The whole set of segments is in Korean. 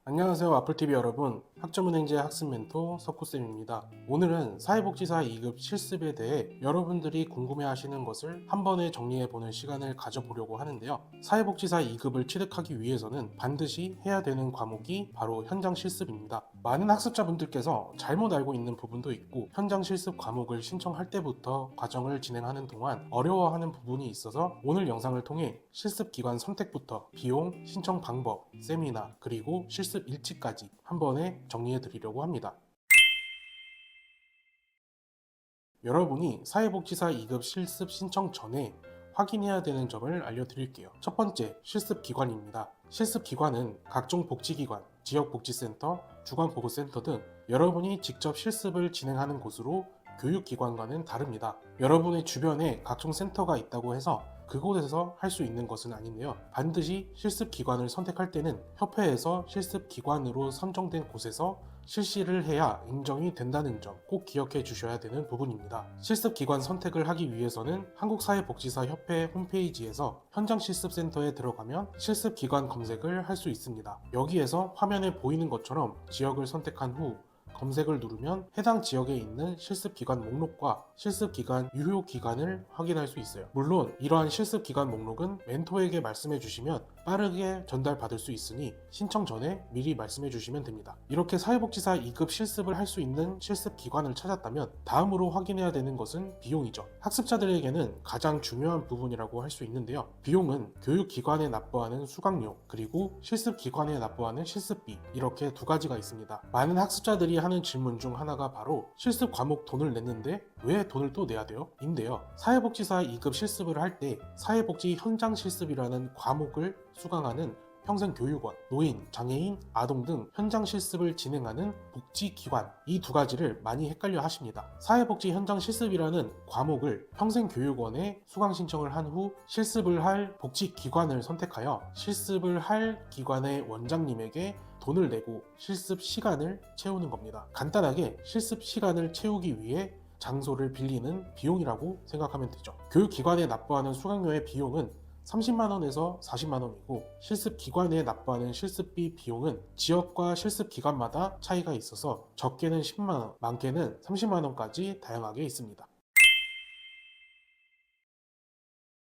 안녕하세요. 와플TV 여러분. 학점은행제 학습 멘토 석구쌤입니다. 오늘은 사회복지사 2급 실습에 대해 여러분들이 궁금해하시는 것을 한 번에 정리해보는 시간을 가져보려고 하는데요. 사회복지사 2급을 취득하기 위해서는 반드시 해야 되는 과목이 바로 현장 실습입니다. 많은 학습자분들께서 잘못 알고 있는 부분도 있고 현장 실습 과목을 신청할 때부터 과정을 진행하는 동안 어려워하는 부분이 있어서 오늘 영상을 통해 실습 기관 선택부터 비용, 신청 방법, 세미나, 그리고 실습 일지까지 한 번에 정리해 드리려고 합니다. 여러분이 사회복지사 2급 실습 신청 전에 확인해야 되는 점을 알려드릴게요. 첫 번째, 실습 기관입니다. 실습 기관은 각종 복지기관, 지역복지센터, 주간보호센터 등 여러분이 직접 실습을 진행하는 곳으로 교육기관과는 다릅니다. 여러분의 주변에 각종 센터가 있다고 해서 그곳에서 할 수 있는 것은 아닌데요. 반드시 실습 기관을 선택할 때는 협회에서 실습 기관으로 선정된 곳에서 실시를 해야 인정이 된다는 점 꼭 기억해 주셔야 되는 부분입니다. 실습 기관 선택을 하기 위해서는 한국사회복지사협회 홈페이지에서 현장 실습센터에 들어가면 실습 기관 검색을 할 수 있습니다. 여기에서 화면에 보이는 것처럼 지역을 선택한 후 검색을 누르면 해당 지역에 있는 실습기관 목록과 실습기간 유효기간을 확인할 수 있어요. 물론 이러한 실습기관 목록은 멘토에게 말씀해 주시면 빠르게 전달받을 수 있으니 신청 전에 미리 말씀해 주시면 됩니다. 이렇게 사회복지사 2급 실습을 할 수 있는 실습기관을 찾았다면 다음으로 확인해야 되는 것은 비용이죠. 학습자들에게는 가장 중요한 부분이라고 할 수 있는데요. 비용은 교육기관에 납부하는 수강료 그리고 실습기관에 납부하는 실습비 이렇게 두 가지가 있습니다. 많은 학습자들이 하는 질문 중 하나가 바로 실습 과목 돈을 냈는데 왜 돈을 또 내야 돼요? 인데요. 사회복지사 2급 실습을 할 때 사회복지 현장 실습이라는 과목을 수강하는 평생교육원, 노인, 장애인, 아동 등 현장 실습을 진행하는 복지기관 이 두 가지를 많이 헷갈려 하십니다. 사회복지 현장 실습이라는 과목을 평생교육원에 수강 신청을 한 후 실습을 할 복지기관을 선택하여 실습을 할 기관의 원장님에게 돈을 내고 실습 시간을 채우는 겁니다. 간단하게 실습 시간을 채우기 위해 장소를 빌리는 비용이라고 생각하면 되죠. 교육기관에 납부하는 수강료의 비용은 30만원에서 40만원이고 실습기관에 납부하는 실습비 비용은 지역과 실습기관마다 차이가 있어서 적게는 10만원, 많게는 30만원까지 다양하게 있습니다.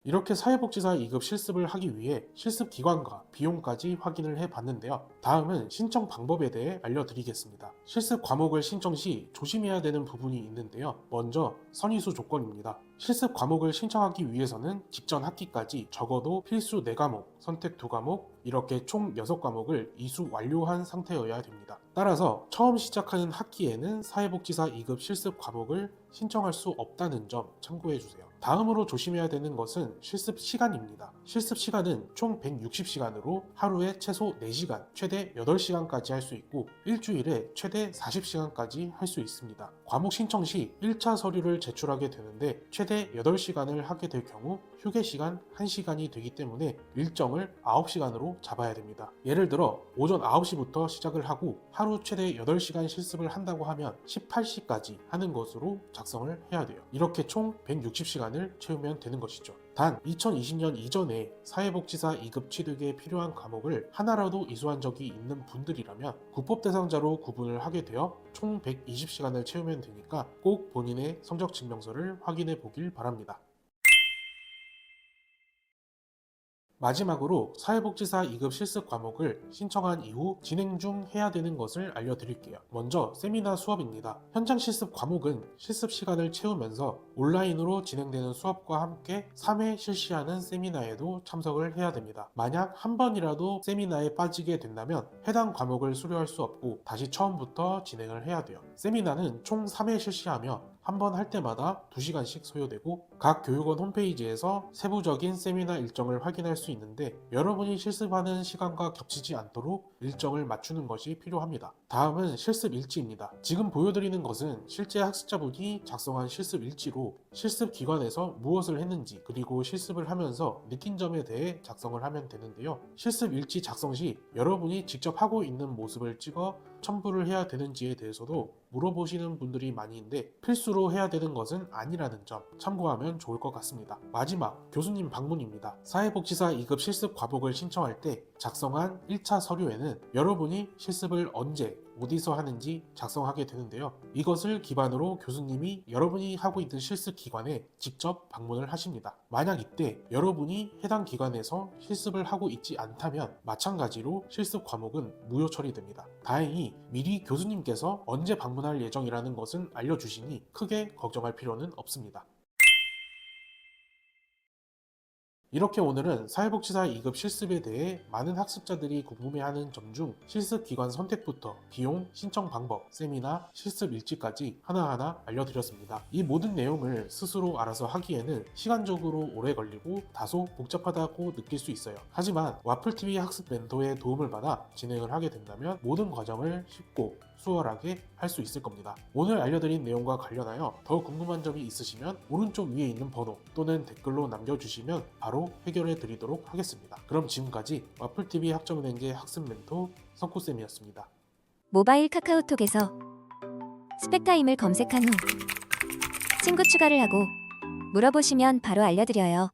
이렇게 사회복지사 2급 실습을 하기 위해 실습 기관과 비용까지 확인을 해 봤는데요. 다음은 신청 방법에 대해 알려드리겠습니다. 실습 과목을 신청 시 조심해야 되는 부분이 있는데요. 먼저 선의수 조건입니다. 실습 과목을 신청하기 위해서는 직전 학기까지 적어도 필수 4과목, 선택 2과목, 이렇게 총 6과목을 이수 완료한 상태여야 됩니다. 따라서 처음 시작하는 학기에는 사회복지사 2급 실습 과목을 신청할 수 없다는 점 참고해 주세요. 다음으로 조심해야 되는 것은 실습 시간입니다. 실습 시간은 총 160시간으로 하루에 최소 4시간, 최대 8시간까지 할 수 있고 일주일에 최대 40시간까지 할 수 있습니다. 과목 신청 시 1차 서류를 제출하게 되는데 최대 8시간을 하게 될 경우 휴게 시간 1시간이 되기 때문에 일정을 9시간으로 잡아야 됩니다. 예를 들어 오전 9시부터 시작을 하고 하루 최대 8시간 실습을 한다고 하면 18시까지 하는 것으로 작성을 해야 돼요. 이렇게 총 160시간을 채우면 되는 것이죠. 단 2020년 이전에 사회복지사 2급 취득에 필요한 과목을 하나라도 이수한 적이 있는 분들이라면 국법 대상자로 구분을 하게 되어 총 120시간을 채우면 되니까 꼭 본인의 성적 증명서를 확인해 보길 바랍니다. 마지막으로 사회복지사 2급 실습 과목을 신청한 이후 진행 중 해야 되는 것을 알려드릴게요. 먼저 세미나 수업입니다. 현장 실습 과목은 실습 시간을 채우면서 온라인으로 진행되는 수업과 함께 3회 실시하는 세미나에도 참석을 해야 됩니다. 만약 한 번이라도 세미나에 빠지게 된다면 해당 과목을 수료할 수 없고 다시 처음부터 진행을 해야 돼요. 세미나는 총 3회 실시하며 한 번 할 때마다 2시간씩 소요되고 각 교육원 홈페이지에서 세부적인 세미나 일정을 확인할 수 있는데 여러분이 실습하는 시간과 겹치지 않도록 일정을 맞추는 것이 필요합니다. 다음은 실습 일지입니다. 지금 보여드리는 것은 실제 학습자분이 작성한 실습 일지로 실습 기관에서 무엇을 했는지 그리고 실습을 하면서 느낀 점에 대해 작성을 하면 되는데요. 실습 일지 작성 시 여러분이 직접 하고 있는 모습을 찍어 첨부를 해야 되는지에 대해서도 물어보시는 분들이 많이 있는데 필수로 해야 되는 것은 아니라는 점 참고하면 좋을 것 같습니다. 마지막, 교수님 방문입니다. 사회복지사 2급 실습 과목을 신청할 때 작성한 1차 서류에는 여러분이 실습을 언제 어디서 하는지 작성하게 되는데요. 이것을 기반으로 교수님이 여러분이 하고 있는 실습 기관에 직접 방문을 하십니다. 만약 이때 여러분이 해당 기관에서 실습을 하고 있지 않다면 마찬가지로 실습 과목은 무효 처리됩니다. 다행히 미리 교수님께서 언제 방문할 예정이라는 것은 알려주시니 크게 걱정할 필요는 없습니다. 이렇게 오늘은 사회복지사 2급 실습에 대해 많은 학습자들이 궁금해하는 점 중 실습 기관 선택부터 비용, 신청 방법, 세미나, 실습 일지까지 하나하나 알려드렸습니다. 이 모든 내용을 스스로 알아서 하기에는 시간적으로 오래 걸리고 다소 복잡하다고 느낄 수 있어요. 하지만 와플TV 학습 멘토의 도움을 받아 진행을 하게 된다면 모든 과정을 쉽고 수월하게 할 수 있을 겁니다. 오늘 알려드린 내용과 관련하여 더 궁금한 점이 있으시면 오른쪽 위에 있는 번호 또는 댓글로 남겨주시면 바로 해결해 드리도록 하겠습니다. 그럼 지금까지 와플TV 학점은행제 학습 멘토 석구쌤이었습니다. 모바일 카카오톡에서 스펙타임을 검색한 후 친구 추가를 하고 물어보시면 바로 알려드려요.